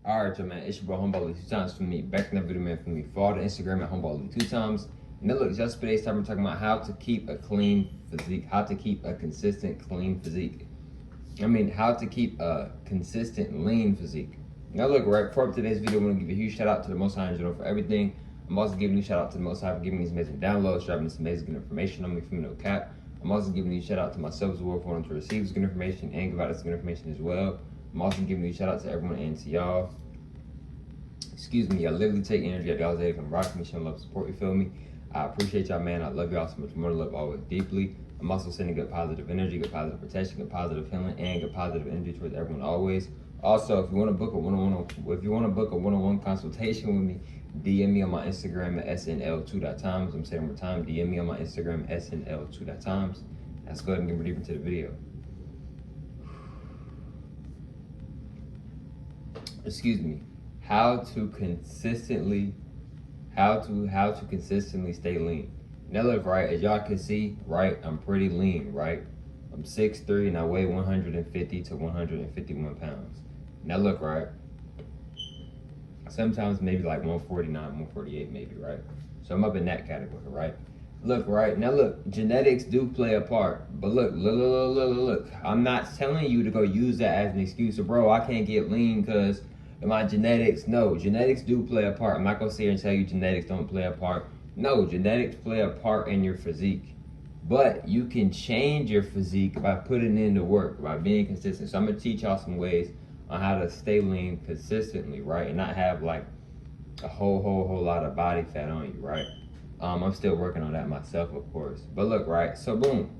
Alright, man, it's your boy Homeball 2 times for me. Back in the video, man, for me. Follow the Instagram at Homeball 2 times. And then look, yesterday's time we're talking about how to keep a clean physique, how to keep a consistent clean physique. How to keep a consistent lean physique. Now look, right, for today's video, I'm going to give a huge shout out to the Most High in general for everything. I'm also giving you a shout out to the Most High for giving me these amazing downloads, dropping this amazing good information on me from no cap. I'm also giving you a shout out to myself as well for wanting to receive this good information and give out this good information as well. I'm also giving you a shout out to everyone and to y'all. Excuse me, y'all literally take energy at y'all's day to come rock me, show love, support, you feel me? I appreciate y'all, man. I love y'all so much more to love always deeply. I'm also sending good positive energy, good positive protection, good positive healing, and good positive energy towards everyone always. Also, if you want to book a one-on-one consultation with me, DM me on my Instagram at snl2.times. I'm saying one more time, DM me on my Instagram at snl2.times. Let's go ahead and get deeper into the video. Excuse me. How to consistently stay lean. Now look, right, as y'all can see, right, I'm pretty lean, right? I'm 6'3" and I weigh 150 to 151 pounds. Now look, right, sometimes maybe like 149, 148 maybe, right? So I'm up in that category, right? Look, right, now look, genetics do play a part, but look, I'm not telling you to go use that as an excuse of, bro, I can't get lean because my genetics. No, genetics do play a part. I'm not gonna sit here and tell you genetics don't play a part. No, genetics play a part in your physique, but you can change your physique by putting in the work, by being consistent. So I'm gonna teach y'all some ways on how to stay lean consistently, right, and not have like a whole lot of body fat on you, right? I'm still working on that myself, of course. But look, right, so boom,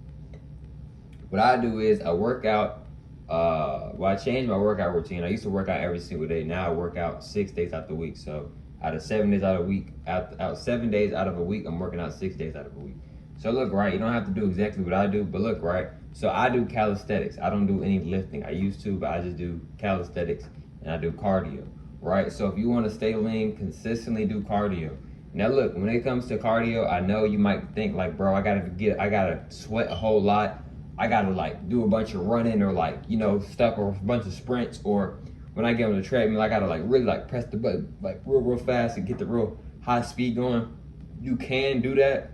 what I do is I work out. I changed my workout routine. I used to work out every single day. Now I work out 6 days out the week. So out of 7 days out of a week, out 7 days out of a week, I'm working out 6 days out of a week. So look, right, you don't have to do exactly what I do, but look, right, so I do calisthenics. I don't do any lifting. I used to, but I just do calisthenics and I do cardio, right? So if you want to stay lean, consistently do cardio. Now look, when it comes to cardio, I know you might think like, bro, I gotta sweat a whole lot. I gotta like do a bunch of running or like, stuff or a bunch of sprints, or when I get on the treadmill, I gotta like really like press the button like real fast and get the real high speed going. You can do that,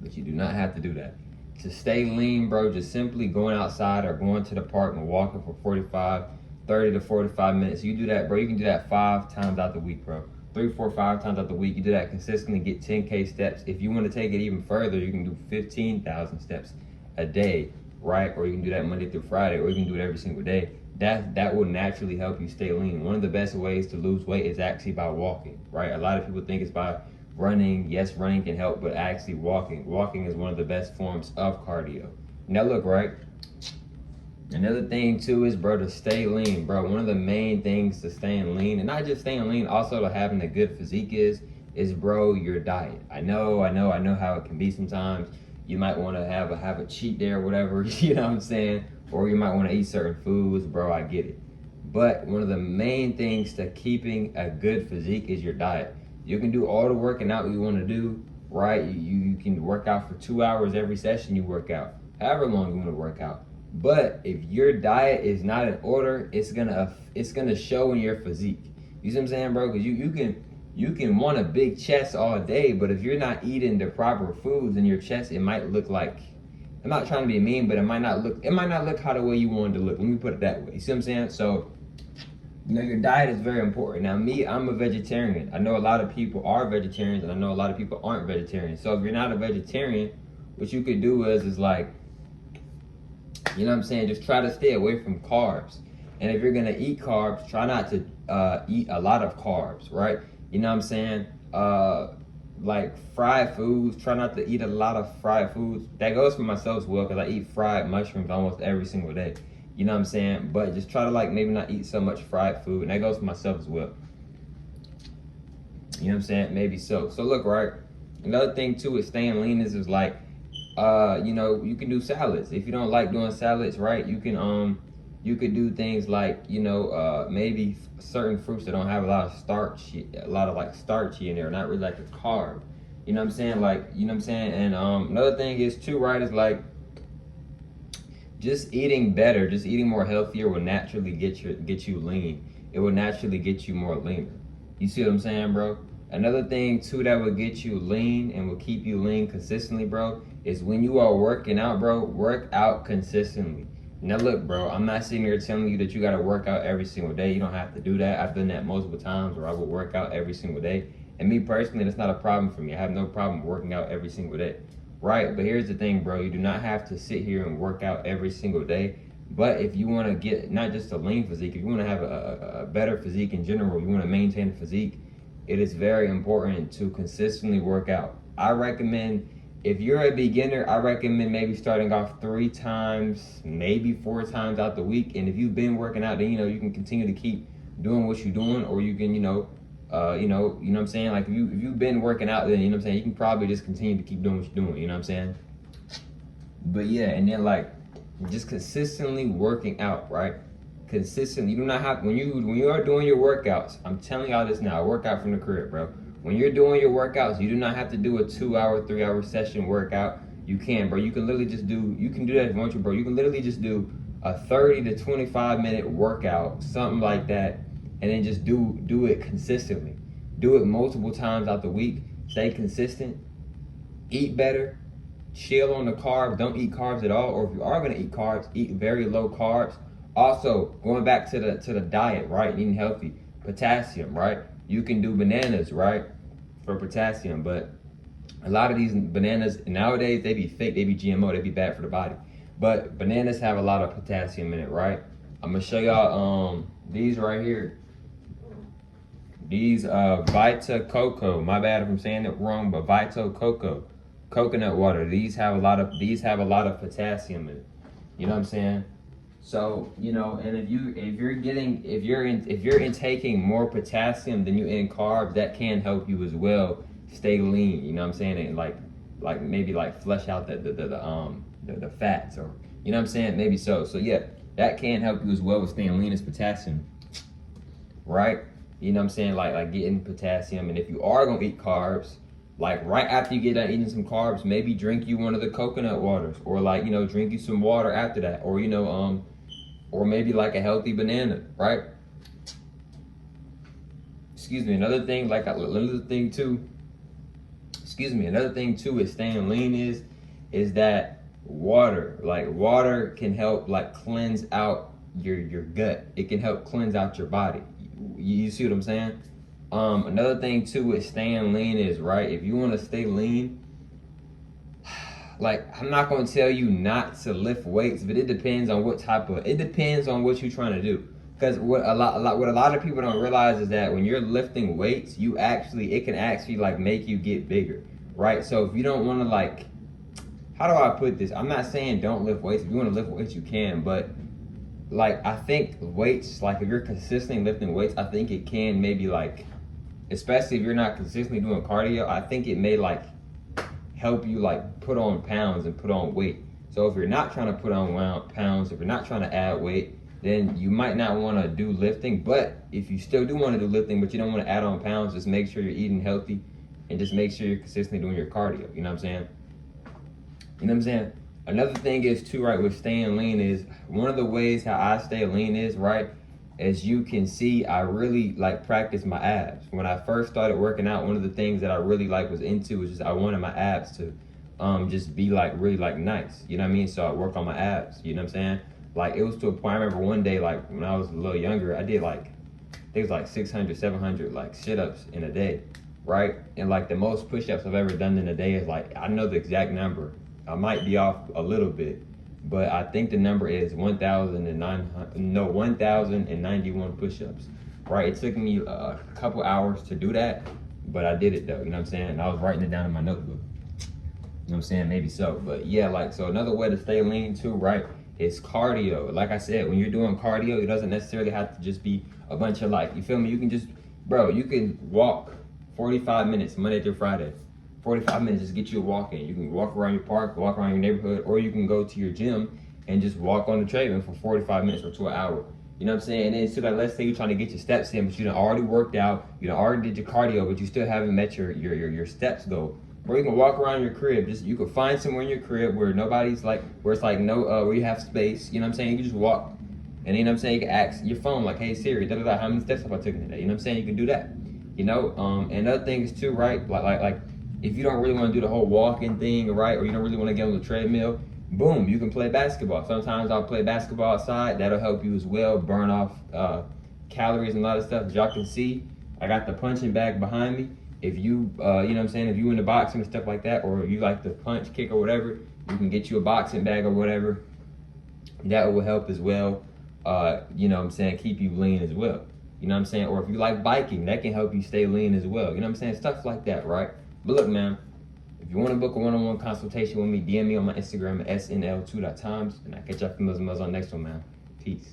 but you do not have to do that. To stay lean, bro, just simply going outside or going to the park and walking for 30 to 45 minutes. You do that, bro. You can do that 5 times out the week, bro. 3, 4, 5 times out the week. You do that consistently, get 10K steps. If you want to take it even further, you can do 15,000 steps a day, right? Or you can do that Monday through Friday, or you can do it every single day. That will naturally help you stay lean. One of the best ways to lose weight is actually by walking, right? A lot of people think it's by running. Yes, running can help, but actually walking is one of the best forms of cardio. Now look, right, another thing too is, bro, to stay lean, bro. One of the main things to staying lean, and not just staying lean, also to having a good physique is, bro, your diet. I know how it can be sometimes. You might want to have a cheat day or whatever, you know what I'm saying? Or you might want to eat certain foods, bro, I get it. But one of the main things to keeping a good physique is your diet. You can do all the working out you want to do, right? You can work out for 2 hours every session you work out, however long you want to work out. But if your diet is not in order, it's gonna show in your physique. You see what I'm saying, bro? Because you can want a big chest all day, but if you're not eating the proper foods in your chest, it might look like, I'm not trying to be mean, but it might not look how the way you want it to look. Let me put it that way. You see what I'm saying? So, your diet is very important. Now me, I'm a vegetarian. I know a lot of people are vegetarians, and I know a lot of people aren't vegetarians. So if you're not a vegetarian, what you could do is like, you know what I'm saying, just try to stay away from carbs. And if you're gonna eat carbs, try not to eat a lot of carbs, right? You know what I'm saying? Like fried foods, try not to eat a lot of fried foods. That goes for myself as well, because I eat fried mushrooms almost every single day. You know what I'm saying? But just try to like maybe not eat so much fried food. And that goes for myself as well. You know what I'm saying? Maybe so. So look, right, another thing too is staying lean is like, you can do salads. If you don't like doing salads, right, you could do things like, maybe certain fruits that don't have a lot of starchy in there, not really like a carb. You know what I'm saying? Like, you know what I'm saying? And another thing is too, right, is like just eating better, just eating more healthier will naturally get you lean. it will naturally get you more leaner. You see what I'm saying, bro? Another thing too that will get you lean and will keep you lean consistently, bro, is when you are working out, bro, work out consistently. Now look, bro, I'm not sitting here telling you that you gotta work out every single day. You don't have to do that. I've done that multiple times where I would work out every single day. And me personally, that's not a problem for me. I have no problem working out every single day, right? But here's the thing, bro. You do not have to sit here and work out every single day. But if you want to get not just a lean physique, if you want to have a better physique in general, you want to maintain a physique, it is very important to consistently work out. I recommend, if you're a beginner, I recommend maybe starting off 3 times, maybe 4 times out the week. And if you've been working out, then you can continue to keep doing what you're doing, or you can, you know what I'm saying? Like if you've been working out, then you know what I'm saying, you can probably just continue to keep doing what you're doing, you know what I'm saying? But yeah, and then like just consistently working out, right? Consistently. You do not have, when you are doing your workouts, I'm telling y'all this now, I work out from the crib, bro. When you're doing your workouts, you do not have to do a 2-hour, 3-hour session workout. You can, bro. You can literally just do, you can do that if you want to, bro. You can literally just do a 30 to 25 minute workout, something like that, and then just do it consistently. Do it multiple times out the week. Stay consistent. Eat better. Chill on the carbs. Don't eat carbs at all. Or if you are gonna eat carbs, eat very low carbs. Also, going back to the diet, right? Eating healthy. Potassium, right? You can do bananas, right? For potassium, but a lot of these bananas nowadays, they be fake, they be GMO, they be bad for the body. But bananas have a lot of potassium in it, right? I'm gonna show y'all these right here. These Vita Coco. My bad if I'm saying it wrong, but Vita Coco, coconut water. These have a lot of potassium in it. You know what I'm saying? So, you know, and if you're intaking more potassium than you in carbs, that can help you as well stay lean, you know what I'm saying? And like maybe like flush out the fats, or you know what I'm saying? Maybe so. So yeah, that can help you as well with staying lean as potassium. Right? You know what I'm saying? Like getting potassium. And if you are gonna eat carbs, like right after you get done eating some carbs, maybe drink you one of the coconut waters, or like, you know, drink you some water after that, or you know, or maybe like a healthy banana, right? Excuse me. Another thing too is staying lean is that water. Like water can help like cleanse out your gut. It can help cleanse out your body. You see what I'm saying? Another thing too is staying lean is, right, if you want to stay lean, like I'm not going to tell you not to lift weights, but it depends on what you're trying to do. Because what a lot of people don't realize is that when you're lifting weights, it can actually like make you get bigger, right? So if you don't want to, like, how do I put this? I'm not saying don't lift weights. If you want to lift weights, you can, but like I think weights, like if you're consistently lifting weights, I think it can maybe like, especially if you're not consistently doing cardio, I think it may like help you like put on pounds and put on weight. So if you're not trying to put on pounds, if you're not trying to add weight, then you might not want to do lifting. But if you still do want to do lifting, but you don't want to add on pounds, just make sure you're eating healthy and just make sure you're consistently doing your cardio. You know what I'm saying? You know what I'm saying? Another thing is too, right, with staying lean is, one of the ways how I stay lean is, right, as you can see, I really like practice my abs. When I first started working out, one of the things that I really like was into was just I wanted my abs to just be like really like nice. You know what I mean? So I work on my abs. You know what I'm saying? Like it was to a point, I remember one day, like when I was a little younger, I did like, I think it was like 600, 700 like sit-ups in a day, right? And like the most push-ups I've ever done in a day is like, I know the exact number. I might be off a little bit, but I think the number is 1,091 push-ups, right? It took me a couple hours to do that, but I did it though, you know what I'm saying? And I was writing it down in my notebook, you know what I'm saying? Maybe so, but yeah, like, so another way to stay lean too, right, is cardio. Like I said, when you're doing cardio, it doesn't necessarily have to just be a bunch of like, you feel me? You can just, bro, you can walk 45 minutes Monday through Friday. 45 minutes, just get you walking. You can walk around your park, walk around your neighborhood, or you can go to your gym and just walk on the treadmill for 45 minutes or to an hour. You know what I'm saying? And then so like, let's say you're trying to get your steps in, but you done already worked out, you done already did your cardio, but you still haven't met your steps goal. Or you can walk around your crib. Just, you can find somewhere in your crib where nobody's like, where it's like no, where you have space. You know what I'm saying? You can just walk And you know what I'm saying, you can ask your phone like, hey Siri, da da da, how many steps have I taken today? You know what I'm saying? You can do that. You know, and other things too, right? Like if you don't really want to do the whole walking thing, right? Or you don't really want to get on the treadmill, boom, you can play basketball. Sometimes I'll play basketball outside. That'll help you as well, burn off calories and a lot of stuff. As y'all can see, I got the punching bag behind me. If you, you know what I'm saying, if you into boxing and stuff like that, or you like to punch, kick, or whatever, you can get you a boxing bag or whatever. That will help as well. You know what I'm saying, keep you lean as well. You know what I'm saying? Or if you like biking, that can help you stay lean as well. You know what I'm saying? Stuff like that, right? But look, man, if you want to book a one-on-one consultation with me, DM me on my Instagram at snl2.times, and I'll catch y'all from those on next one, man. Peace.